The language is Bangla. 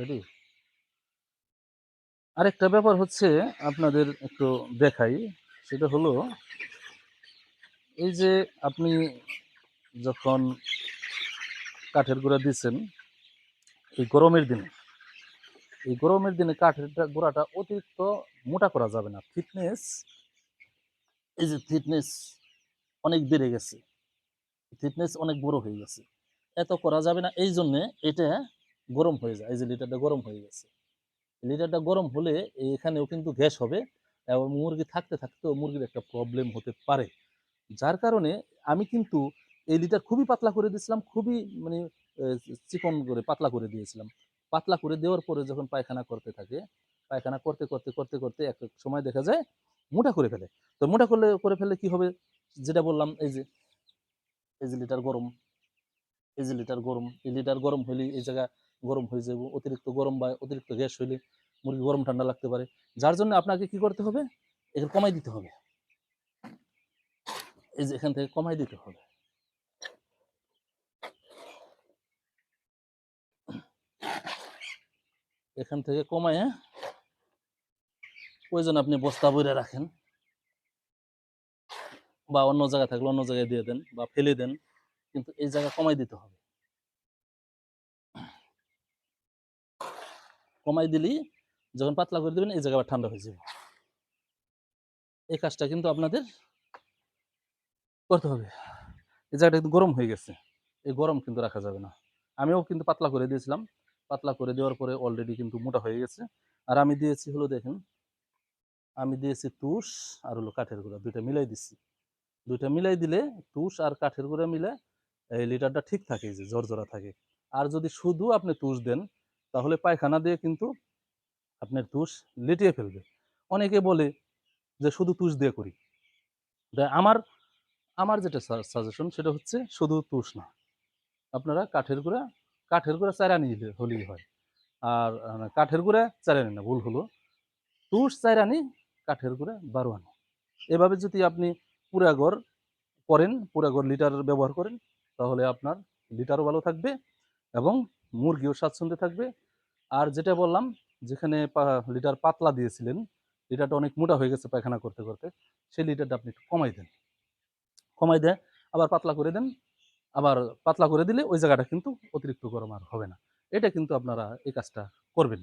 রেডি? আরেকটা ব্যাপার হচ্ছে আপনাদের একটু দেখাই। সেটা হলো এই যে আপনি যখন কাঠের গুঁড়া দিছেন এই গরমের দিনে, এই গরমের দিনে কাঠের গুঁড়াটা অতিরিক্ত মোটা করা যাবে না। এই যে থিকনেস অনেক বেড়ে গেছে। থিকনেস অনেক বড় হয়ে গেছে। এত করা যাবে না এইজন্যে এটা গরম হয়ে যায়। এই যে লিটারটা গরম হয়ে গেছে। লিটারটা গরম হলে এখানেও কিন্তু গ্যাস হবে এবং মুরগি থাকতে থাকতেও মুরগির একটা প্রবলেম হতে পারে। যার কারণে আমি কিন্তু এই লিটার খুবই পাতলা করে দিয়েছিলাম, খুবই মানে চিকন করে পাতলা করে দিয়েছিলাম। পাতলা করে দেওয়ার পরে যখন পায়খানা করতে থাকে, পায়খানা করতে এক সময় দেখা যায় মোটা করে ফেলে। তো মোটা করে ফেললে কি হবে? যেটা বললাম এই যে লিটার গরম, এই লিটার গরম হইলেই এই জায়গা গরম হয়ে যাবে। অতিরিক্ত গরম বা অতিরিক্ত গ্যাস হইলে মুরগি গরম ঠান্ডা লাগতে পারে। যার জন্য আপনাকে কি করতে হবে? এখানে কমাই দিতে হবে। এই যে এখান থেকে কমাই দিতে হবে। এখান থেকে কমায়ে প্রয়োজন আপনি বস্তা ভরে রাখেন বা অন্য জায়গায় থাকলে অন্য জায়গায় দিয়ে দেন বা ফেলে দেন। কিন্তু এই জায়গা কমাই দিতে হবে। কমাই দিলেই যখন পাতলা করে দিবেন এই জায়গা আবার ঠান্ডা হয়ে যাবে। এই কাজটা কিন্তু আপনাদের করতে হবে। এই জায়গাটা কিন্তু গরম হয়ে গেছে। এই গরম কিন্তু রাখা যাবে না। আমিও কিন্তু পাতলা করে দিয়েছিলাম। পাতলা করে দেওয়ার পরে অলরেডি কিন্তু মোটা হয়ে গেছে। আর আমি দিয়েছি হলো দেখেন, আমি দিয়েছি তুষ আর হলো কাঠের গুঁড়া ২ টা মিলাই দিচ্ছি। ২ টা মিলাই দিলে তুষ আর কাঠের গুঁড়া মিলে এই লিটারটা ঠিক থাকে, এই যে ঝরঝরা থাকে। আর যদি শুধু আপনি তুষ দেন তাহলে পায়খানা দিয়ে কিন্তু আপনার তুষ লেটিয়ে ফেলবে। অনেকে বলে যে শুধু তুষ দিয়ে করি। আমার আমার যেটা সাজেশন সেটা হচ্ছে শুধু তুষ না। আপনারা কাঠের গুঁড়া চাইরা নিলে হলেই হয়। আর কাঠের গুঁড়া চাইরা আনি না, ভুল হলো। তুষ চাইরা আনি, কাঠের গুঁড়া ১২ আনি। এভাবে যদি আপনি পুরা ঘর করেন, পুরা ঘর লিটার ব্যবহার করেন, তাহলে আপনার লিটারও ভালো থাকবে এবং মুরগিও স্বাচ্ছন্দ্যে থাকবে। আর যেটা বললাম, যেখানে লিটার পাতলা দিয়েছিলেন, লিটারটা অনেক মোটা হয়ে গেছে পায়খানা করতে সেই লিটারটা আপনি একটু কমাই দেন। কমাই দিয়ে আবার পাতলা করে দেন। আবার পাতলা করে দিলে ওই জায়গাটা কিন্তু অতিরিক্ত গরম আর হবে না। এটা কিন্তু আপনারা এই কাজটা করবেন।